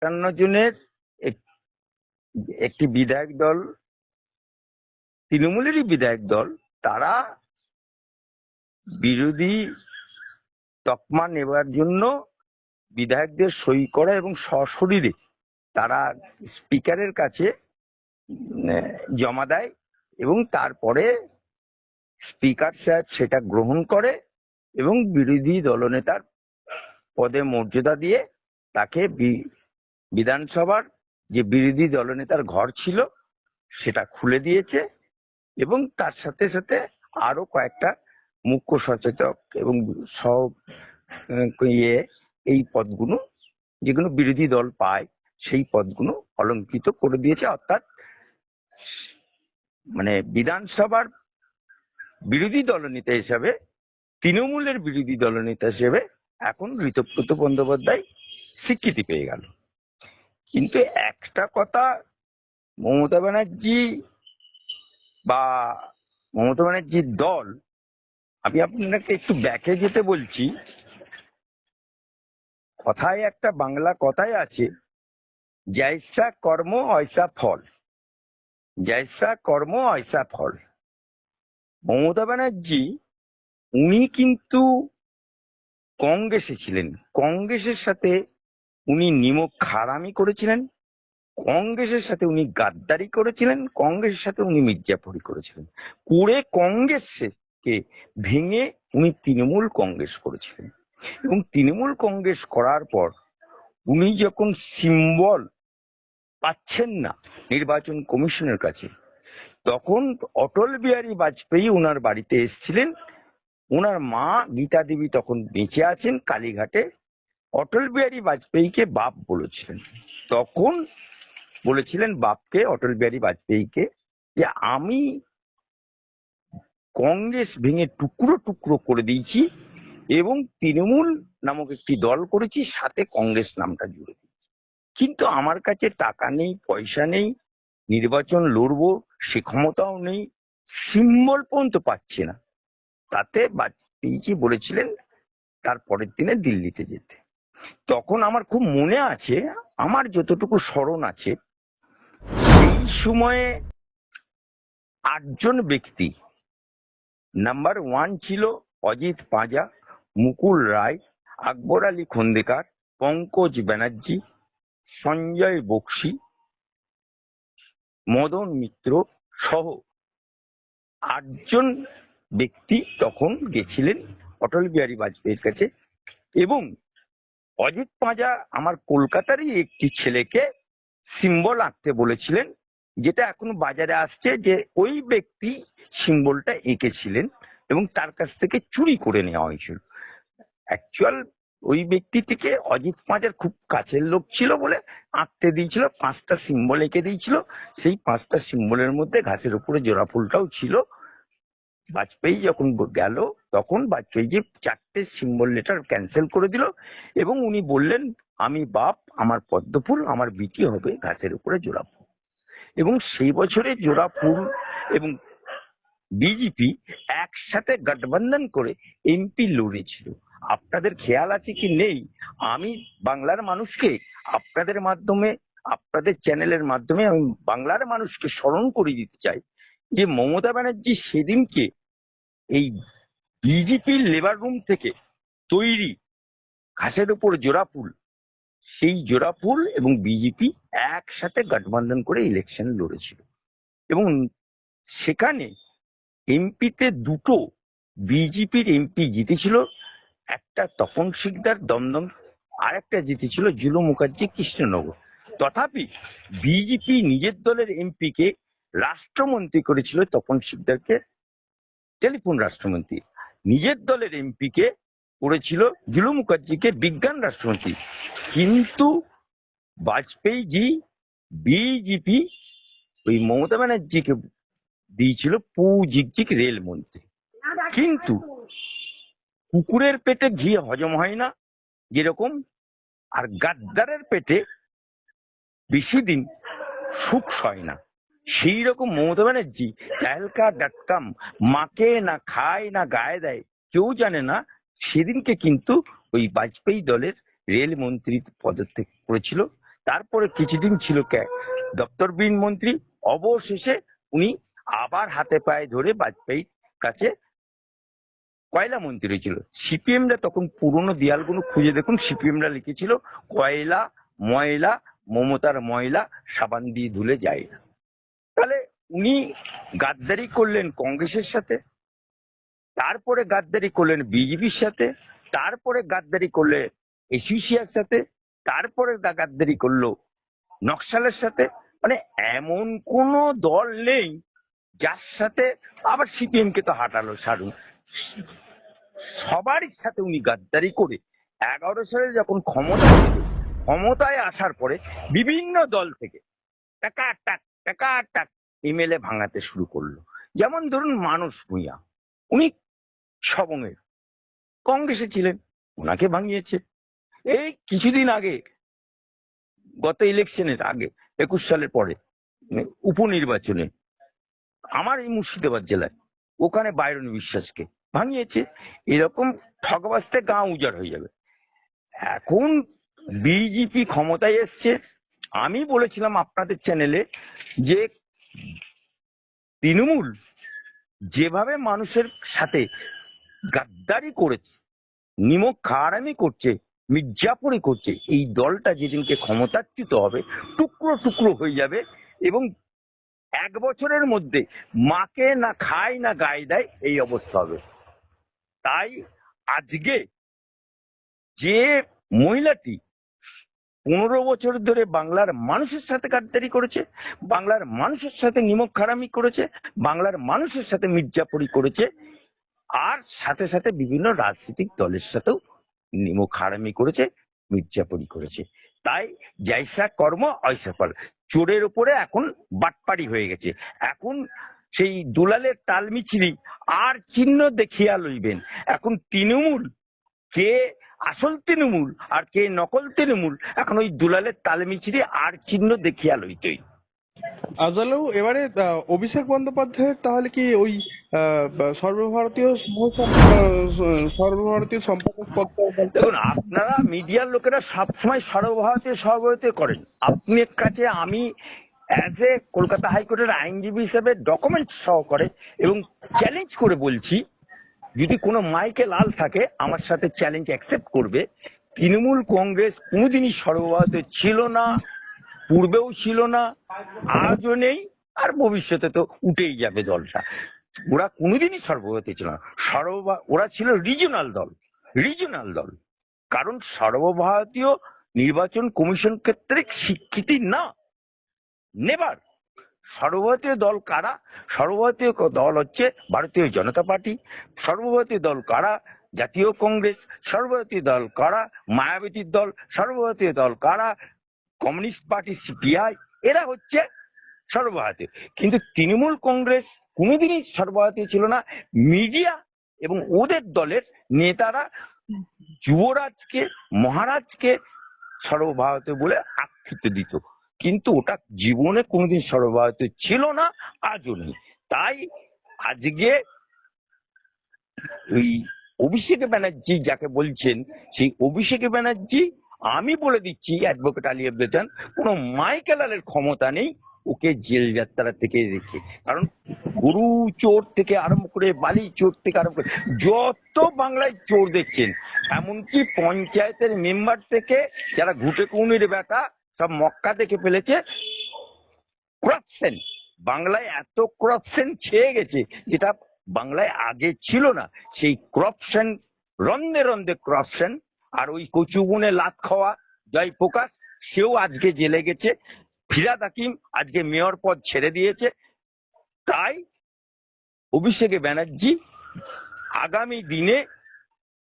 58 জনের একটি বিধায়ক দল, তৃণমূলেরই বিধায়ক দল, তারা বিরোধী তকমা নেবার জন্য বিধায়কদের সই করা এবং সশরীরে তারা স্পিকারের কাছে জমা দেয় এবং তারপরে স্পিকার সাহেব সেটা গ্রহণ করে এবং বিরোধী দলনেতার পদে মর্যাদা দিয়ে তাকে বিধানসভার যে বিরোধী দলনেতার ঘর ছিল সেটা খুলে দিয়েছে এবং তার সাথে সাথে আরো কয়েকটা মুখ্য সচেতক এবং সব এই পদগুলো যেগুলো বিরোধী দল পায় সেই পদগুলো অলঙ্কৃত করে দিয়েছে। অর্থাৎ মানে বিধানসভার বিরোধী দলনেতা হিসাবে, তৃণমূলের বিরোধী দলনেতা হিসেবে এখন ঋতব্রত বন্দ্যোপাধ্যায় স্বীকৃতি পেয়ে গেল। কিন্তু একটা কথা, মমতা ব্যানার্জি বা মমতা ব্যানার্জির দল, আমি আপনাকে একটু ব্যাকে যেতে বলছি। কথায় একটা বাংলা কথায় আছে, জৈসা কর্ম ঐসা ফল, জৈসা কর্ম ঐসা ফল। মমতা ব্যানার্জি উনি কিন্তু কংগ্রেসে ছিলেন, কংগ্রেসের সাথে উনি নিমক খারামি করেছিলেন, কংগ্রেসের সাথে উনি গাদ্দারি করেছিলেন, কংগ্রেসের সাথে উনি মির্জাফরি করেছিলেন, করে কংগ্রেসকে ভেঙে উনি তৃণমূল কংগ্রেস করেছিলেন। এবং তৃণমূল কংগ্রেস করার পর উনি যখন সিম্বল পাচ্ছেন না নির্বাচন কমিশনের কাছে, তখন অটল বিহারী বাজপেয়ী ওনার বাড়িতে এসেছিলেন। ওনার মা গীতা দেবী তখন বেঁচে আছেন কালীঘাটে। অটল বিহারী বাজপেয়ীকে বাপ বলেছিলেন, তখন বলেছিলেন বাপকে, অটল বিহারী বাজপেয়ীকে, যে আমি কংগ্রেস ভেঙে টুকরো টুকরো করে দিয়েছি এবং তৃণমূল নামক একটি দল করেছি, সাথে কংগ্রেস নামটা জুড়ে দিয়েছি। কিন্তু আমার কাছে টাকা নেই, পয়সা নেই, নির্বাচন লড়বো সে ক্ষমতাও নেই, সিম্বল পর্যন্ত পাচ্ছি না। তাতে বাজপেয়ীজি বলেছিলেন তার পরের দিনে দিল্লিতে যেতে। তখন আমার খুব মনে আছে, আমার যতটুকু স্মরণ আছে, এই সময়ে 8 জন ব্যক্তি, নাম্বার 1 ছিল অজিত পাঁজা, মুকুল রায়, আকবর আলী খন্দেকার, পঙ্কজ ব্যানার্জি, সঞ্জয় বক্সি, মদন মিত্র সহ 8 জন ব্যক্তি তখন গেছিলেন অটল বিহারী বাজপেয়ীর কাছে। এবং অজিত পাঁজা আমার কলকাতারই একটি ছেলেকে সিম্বল আঁকতে বলেছিলেন, যেটা এখন বাজারে আসছে যে ওই ব্যক্তি সিম্বলটা এঁকেছিলেন এবং তার কাছ থেকে চুরি করে নেওয়া হয়েছিল। অ্যাকচুয়াল ওই ব্যক্তিটিকে অজিত পাঁজার খুব কাছের লোক ছিল বলে আঁকতে দিয়েছিল, 5টা সিম্বল এঁকে দিয়েছিল। সেই 5টা সিম্বলের মধ্যে ঘাসের উপরে জোড়া ফুলটাও ছিল। বাজপেয়ী যখন গেল তখন বাজপেয়ীজি 4টে সিম্বল লেটার ক্যান্সেল করে দিল এবং উনি বললেন, আমি বাপ, আমার পদ্মফুল, আমার বিটি হবে ঘাসের উপরে জোড়া ফুল। এবং সেই বছরে জোড়া ফুল এবং বিজেপি একসাথে গঠবন্ধন করে এমপি লড়েছিল। আপনাদের খেয়াল আছে কি নেই, আমি বাংলার মানুষকে আপনাদের মাধ্যমে, আপনাদের চ্যানেলের মাধ্যমে আমি বাংলার মানুষকে স্মরণ করে দিতে চাই যে মমতা ব্যানার্জি সেদিনকে এই বিজেপির লেবার রুম থেকে তৈরি ঘাসের উপর জোড়া ফুল, সেই জোড়া ফুল এবং বিজেপি একসাথে গঠবন্ধন করে ইলেকশন লড়েছিল। এবং সেখানে এমপিতে 2টো বিজেপির এমপি জিতেছিল, একটা তপন শিকদার দমদম, আর একটা জিতেছিল জুলু মুখার্জি কৃষ্ণনগর। তথাপি বিজেপি নিজের দলের এমপি কে রাষ্ট্রমন্ত্রী করেছিল, তপন শিকদারকে টেলিফোন রাষ্ট্রমন্ত্রী, নিজের দলের এমপি কে করেছিল জুলু মুখার্জিকে বিজ্ঞান রাষ্ট্রমন্ত্রী। কিন্তু বাজপেয়ীজি বিজেপি ওই মমতা ব্যানার্জিকে দিয়েছিল পু ঝিকঝিক রেল মন্ত্রী। কিন্তু কুকুরের পেটে ঘি হজম হয় না যেরকম, আর গাদ্দারের পেটে বেশি দিন সুখ সয় না, সেই রকম মমতা ব্যানার্জি তহলকা.com মাকে না খায় না গায়ে দেয় কেউ জানে না, সেদিনকে কিন্তু ওই বাজপেয়ী দলের রেল মন্ত্রী পদত্যাগ করেছিল তারপরে কিছুদিন ছিল দপ্তরবিহীন মন্ত্রী, অবশেষে উনি আবার হাতে পায়ে ধরে বাজপেয়ীর কাছে কয়লা মন্ত্রী ছিল। সিপিএমরা তখন পুরনো দেয়ালগুলো খুঁজে দেখুন, সিপিএমরা লিখেছিল কয়লা ময়লা, মমতার ময়লা সাবান দিয়ে ধুলে যায় না। তাহলে উনি গাদ্দারি করলেন কংগ্রেসের সাথে, তারপরে গাদ্দারি করলেন বিজেপির সাথে, তারপরে গাদ্দারি করলে এসোসিয়ার সাথে, তারপরে গাদ্দারি করলো নকশালের সাথে। মানে এমন কোন দল নেই যার সাথে, আবার সিপিএম কে তো হাঁটালো সারুন, সবারই সাথে উনি গাদ্দারি করে 11 সালে যখন ক্ষমতায় আসার পরে বিভিন্ন দল থেকে টাকা এমএলএ ভাঙাতে শুরু করলো। যেমন ধরুন মানস ভূঁইয়া, উনি সবংয়ের কংগ্রেসে ছিলেন, ওনাকে ভাঙিয়েছে। এই কিছুদিন আগে, গত ইলেকশনের আগে 21 সালের পরে উপনির্বাচনে আমার এই মুর্শিদাবাদ জেলায়, ওখানে বাইরন বিশ্বাসকে ভাঙিয়েছে। এরকম ঠকবাজতে গাঁ উজাড় হয়ে যাবে। এখন বিজেপি ক্ষমতায় এসছে। আমি বলেছিলাম আপনাদের চ্যানেলে যে তৃণমূল যেভাবে মানুষের সাথে গাদ্দারি করেছে, নিমক খারামি করছে, মির্জাপুরি করছে, এই দলটা যেদিনকে ক্ষমতাচ্যুত হবে টুকরো টুকরো হয়ে যাবে এবং 1 বছরের মধ্যে মাকে না খায় না গায়ে দেয় এই অবস্থা হবে। তাই আজকে যে মহিলাটি 15 বছর ধরে বাংলার মানুষের সাথে গাদ্দারি করেছে, বাংলার মানুষের সাথে নিমক খারামি করেছে, বাংলার মানুষের সাথে মির্জাপুরি করেছে, আর সাথে সাথে বিভিন্ন রাজনৈতিক দলের সাথেও নিমক হারামি করেছে, মির্জাপুরি করেছে। তাই জৈসা কর্ম ঐসা ফল। চোরের উপরে এখন বাটপাড়ি হয়ে গেছে। এখন সেই দুলালের তালমিছিরি আর চিহ্ন দেখিয়া লইবেন। এখন তৃণমূল কে আসল তৃণমূল আর কে নকল তৃণমূল, এখন ওই দুলালের তালমিছিরি আর চিহ্ন দেখিয়া লইতই। আজলেও এবারে অভিষেক বন্দ্যোপাধ্যায়ের তাহলে কি ওই সর্বভারতীয় সম্পাদক পদটা দেখুন, আপনারা মিডিয়ার লোকেরা সবসময় সর্বভারতীয় সর্বভারতীয় করেন। আপনার কাছে আমি অ্যাজ এ কলকাতা হাইকোর্টের আইনজীবী হিসেবে ডকুমেন্ট সহকারে এবং চ্যালেঞ্জ করে বলছি, যদি কোনো মাইকে লাল থাকে আমার সাথে চ্যালেঞ্জ অ্যাকসেপ্ট করবে। তৃণমূল কংগ্রেস কোনোদিনই সর্বভারতীয় ছিল না, পূর্বেও ছিল না, আজও নেই, আর ভবিষ্যতে তো উঠেই যাবে দলটা। ওরা কোনোদিনই সর্বভারতীয় ছিল না, ওরা ছিল রিজিওনাল দল। কারণ সর্বভারতীয় নির্বাচন কমিশন ক্ষেত্রে স্বীকৃতি না, নেভার। সর্বভারতীয় দল কারা? সর্বভারতীয় দল হচ্ছে ভারতীয় জনতা পার্টি, সর্বভারতীয় দল কারা? জাতীয় কংগ্রেস, সর্বভারতীয় দল কারা? মায়াবতীর দল, সর্বভারতীয় দল কারা? কমিউনিস্ট পার্টি সিপিআই, এরা হচ্ছে সর্বভারতীয়। কিন্তু তৃণমূল কংগ্রেস কোনোদিনই সর্বভারতীয় ছিল না। মিডিয়া এবং ওদের দলের নেতারা যুবরাজকে, মহারাজকে সর্বভারতীয় বলে আখ্যিত দিত, কিন্তু ওটা জীবনে কোনোদিন সর্বভারতীয় ছিল না, আজও নেই। তাই আজকে ওই অভিষেক ব্যানার্জি যাকে বলছেন, সেই অভিষেক ব্যানার্জি, আমি বলে দিচ্ছি অ্যাডভোকেট আলী আব্দেজান, কোনো মাইকেলালের ক্ষমতা নেই ওকে জেল যাত্রা থেকে রেখে। কারণ গরু চোর থেকে আরম্ভ করে, বালি চোর থেকে আরম্ভ করে যত বাংলায় চোর দেখছেন, এমনকি পঞ্চায়েতের মেম্বার থেকে যারা ঘুটে কৌনির বেটা সব মক্কা দেখে ফেলেছে। করাপশন বাংলায় এত করাপশন ছেয়ে গেছে যেটা বাংলায় আগে ছিল না। সেই করাপশন, রন্ধে রন্ধে করাপশন। আর ওই কচুবনে লাত খাওয়া জয়প্রকাশ, সেও আজকে জেলে গেছে। ফিরাদ হাকিম আজকে মেয়র পদ ছেড়ে দিয়েছে। তাই অভিষেক ব্যানার্জি আগামী দিনে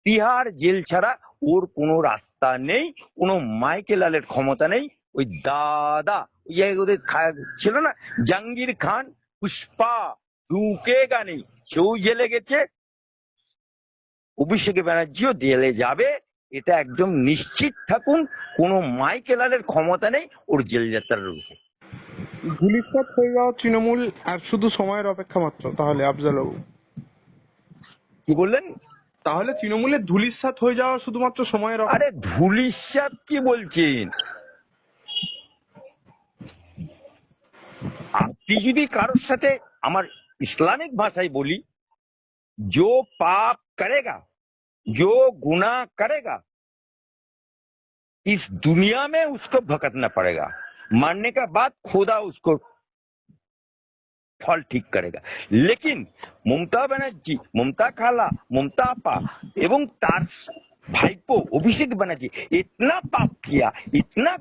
তিহার জেল ছাড়া ওর কোনো রাস্তা নেই, কোনো মাইকেলালের ক্ষমতা নেই। ওই দাদা ওদের ছিল না জাহাঙ্গীর খান, পুষ্পা ঢুকেগা নেই, সেও জেলে গেছে, অভিষেক ব্যানার্জিও জেলে যাবে, এটা একদম নিশ্চিত থাকুন। কোনো মাইকেলালের ক্ষমতা নেই ওর জেল যাত্রার রূপে। ধূলিসাৎ হয়ে যাওয়া তৃণমূল আর শুধু সময়ের অপেক্ষা মাত্র তাহলে আফজালবাবু? কি বললেন? তাহলে তৃণমূলের ধূলিসাৎ হয়ে যাওয়া শুধুমাত্র সময়ের আরে ধূলিসাৎ কি বলছেন? যদি কারোর সাথে, আমার ইসলামিক ভাষায় বলি, जो पाप करेगा, जो गुनाह करेगा, इस दुनिया में उसको भुगतना पड़ेगा, मरने के बाद खुदा उसको फल ठीक करेगा। लेकिन ममता बनर्जी, ममता खाला, ममता আপা এবং তার ভাইপো অভিষেক ব্যানার্জি इतना पाप किया, इतना